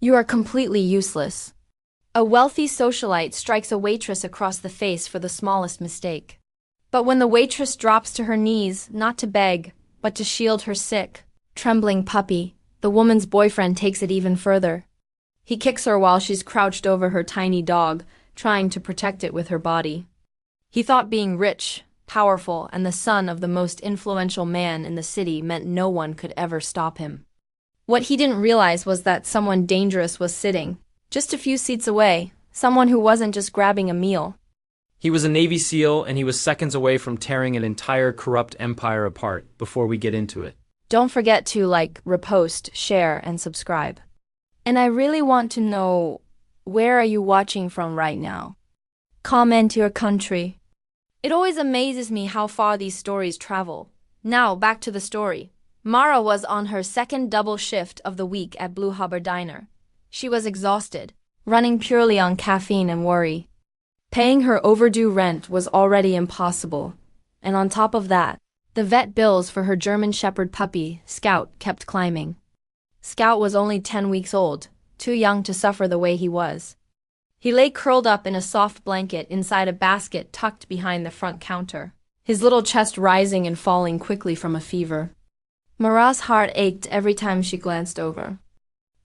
You are completely useless. A wealthy socialite strikes a waitress across the face for the smallest mistake. But when the waitress drops to her knees, not to beg, but to shield her sick, trembling puppy, the woman's boyfriend takes it even further. He kicks her while she's crouched over her tiny dog, trying to protect it with her body. He thought being rich, powerful, and the son of the most influential man in the city meant no one could ever stop him. What he didn't realize was that someone dangerous was sitting, just a few seats away, someone who wasn't just grabbing a meal. He was a Navy SEAL, and he was seconds away from tearing an entire corrupt empire apart before we get into it. Don't forget to like, repost, share, and subscribe. And I really want to know, where are you watching from right now? Comment your country. It always amazes me how far these stories travel. Now, back to the story. Mara was on her second double shift of the week at Blue Harbor Diner. She was exhausted, running purely on caffeine and worry. Paying her overdue rent was already impossible, and on top of that, the vet bills for her German Shepherd puppy, Scout, kept climbing. Scout was only 10 weeks old, too young to suffer the way he was. He lay curled up in a soft blanket inside a basket tucked behind the front counter, his little chest rising and falling quickly from a fever. Mara's heart ached every time she glanced over.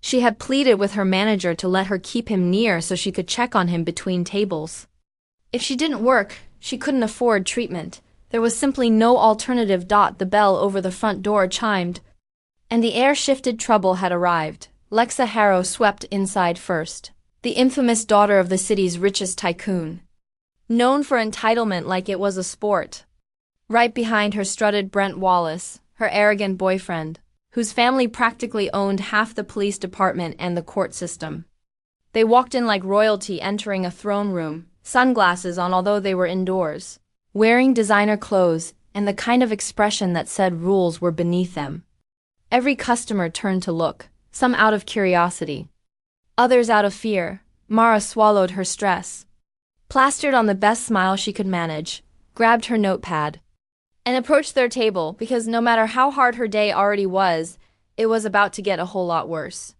She had pleaded with her manager to let her keep him near so she could check on him between tables. If she didn't work, she couldn't afford treatment. There was simply no alternative. The bell over the front door chimed, and the air-shifted trouble had arrived. Lexa Harrow swept inside first, the infamous daughter of the city's richest tycoon, known for entitlement like it was a sport. Right behind her strutted Brent Wallace, her arrogant boyfriend, whose family practically owned half the police department and the court system. They walked in like royalty entering a throne room, sunglasses on although they were indoors, wearing designer clothes and the kind of expression that said rules were beneath them. Every customer turned to look, some out of curiosity, others out of fear. Mara swallowed her stress, plastered on the best smile she could manage, grabbed her notepad, and approached their table because no matter how hard her day already was, it was about to get a whole lot worse.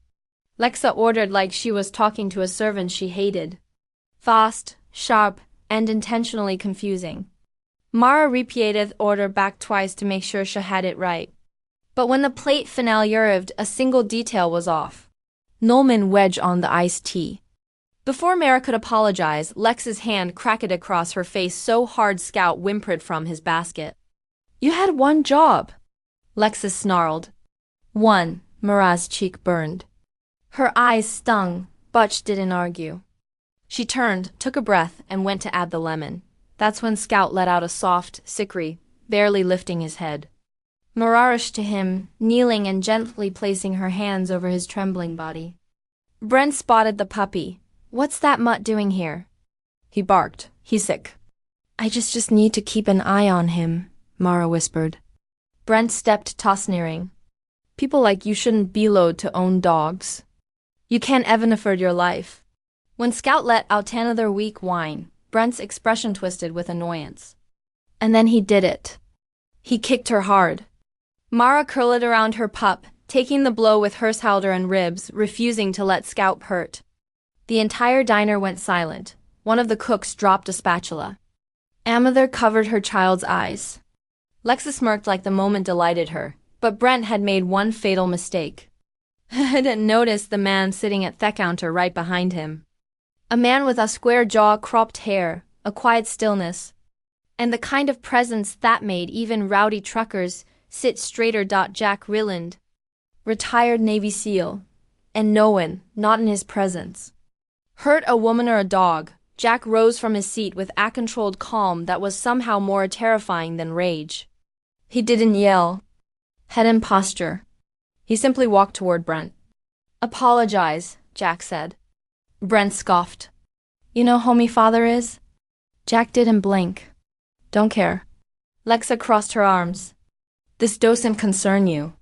Lexa ordered like she was talking to a servant she hated. Fast, sharp, and intentionally confusing. Mara repeated the order back twice to make sure she had it right. But when the plate finale arrived, a single detail was off. Nolman wedge on the iced tea. Before Mara could apologize, Lex's hand cracked across her face so hard Scout whimpered from his basket. You had one job, Lexa snarled. One. Mara's cheek burned. Her eyes stung, but she didn't argue. She turned, took a breath, and went to add the lemon. That's when Scout let out a soft, sickry, barely lifting his head. Mara rushed to him, kneeling and gently placing her hands over his trembling body. Brent spotted the puppy. What's that mutt doing here? He barked. He's sick. I just need to keep an eye on him, Mara whispered. Brent stepped toss-nearing. People like you shouldn't be allowed to own dogs. You can't even afford your life. When Scout let out another weak whine, Brent's expression twisted with annoyance. And then he did it. He kicked her hard. Mara curled around her pup, taking the blow with Hirschhalder and ribs, refusing to let Scout hurt. The entire diner went silent. One of the cooks dropped a spatula. Amather covered her child's eyes. Lexa smirked like the moment delighted her, but Brent had made one fatal mistake. I didn't notice the man sitting at the counter right behind him. A man with a square jaw, cropped hair, a quiet stillness, and the kind of presence that made even rowdy truckers sit straighter. Jack Ryland, retired Navy SEAL, and no one, not in his presence, hurt a woman or a dog. Jack rose from his seat with a controlled calm that was somehow more terrifying than rage. He didn't yell, head in posture. He simply walked toward Brent. Apologize, Jack said. Brent scoffed. You know who me father is? Jack didn't blink. Don't care. Lexa crossed her arms. This doesn't concern you.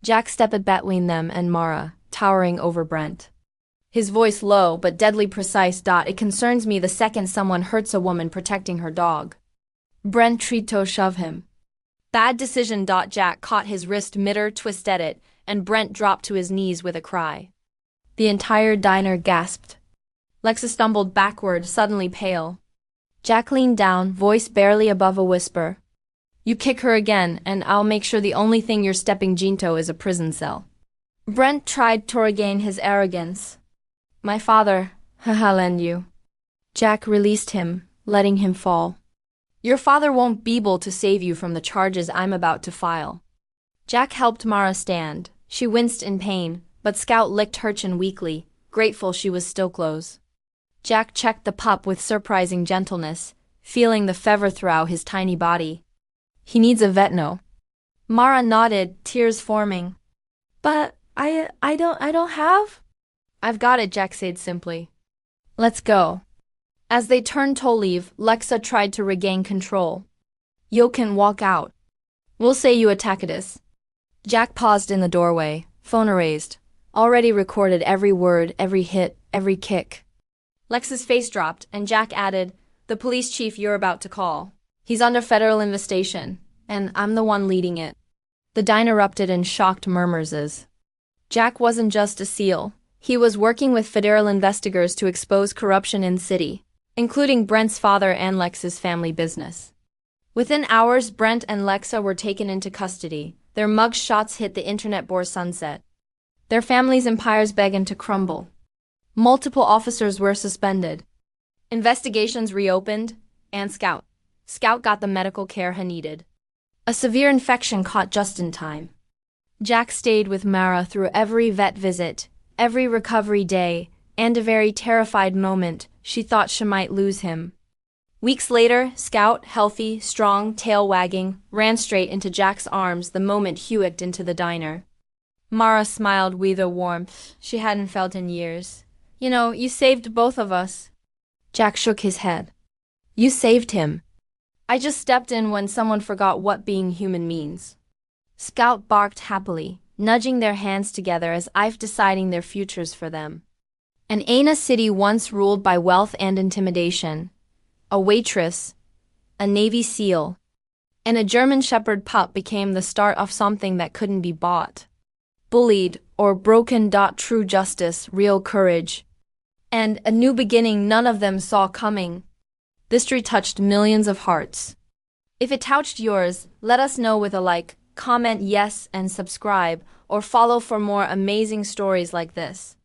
Jack stepped between them and Mara, towering over Brent. His voice low but deadly precise. It concerns me the second someone hurts a woman protecting her dog. Brent tried to shove him. Bad decision. Jack caught his wrist mid-twisted it, and Brent dropped to his knees with a cry. The entire diner gasped. Lexa stumbled backward, suddenly pale. Jack leaned down, voice barely above a whisper. You kick her again, and I'll make sure the only thing you're stepping Jinto is a prison cell. Brent tried to regain his arrogance. My father, haha, lend you. Jack released him, letting him fall. Your father won't be able to save you from the charges I'm about to file. Jack helped Mara stand. She winced in pain, but Scout licked her chin weakly, grateful she was still close. Jack checked the pup with surprising gentleness, feeling the fever through his tiny body. He needs a vet, no? Mara nodded, tears forming. But I don't have? I've got it, Jack said simply. Let's go. As they turned to leave, Lexa tried to regain control. You can walk out. We'll say you attacked us. Jack paused in the doorway, phone raised. Already recorded every word, every hit, every kick. Lex's face dropped, and Jack added, The police chief you're about to call. He's under federal investigation, and I'm the one leading it. The diner erupted in shocked murmurs. Jack wasn't just a SEAL. He was working with federal investigators to expose corruption in the city, including Brent's father and Lex's family business. Within hours, Brent and Lexa were taken into custody. Their mug shots hit the internet bore sunset. Their families' empires began to crumble. Multiple officers were suspended. Investigations reopened, and Scout got the medical care he needed. A severe infection caught just in time. Jack stayed with Mara through every vet visit, every recovery day, and a very terrified moment she thought she might lose him. Weeks later, Scout, healthy, strong, tail wagging, ran straight into Jack's arms the moment he walked into the diner. Mara smiled with a warmth she hadn't felt in years. You know, you saved both of us. Jack shook his head. You saved him. I just stepped in when someone forgot what being human means. Scout barked happily, nudging their hands together as if deciding their futures for them. An Aina city once ruled by wealth and intimidation. A waitress, a Navy SEAL, and a German Shepherd pup became the start of something that couldn't be bought. Bullied or broken. True justice, real courage, and a new beginning none of them saw coming. This story touched millions of hearts. If it touched yours, let us know with a like, comment yes, and subscribe, or follow for more amazing stories like this.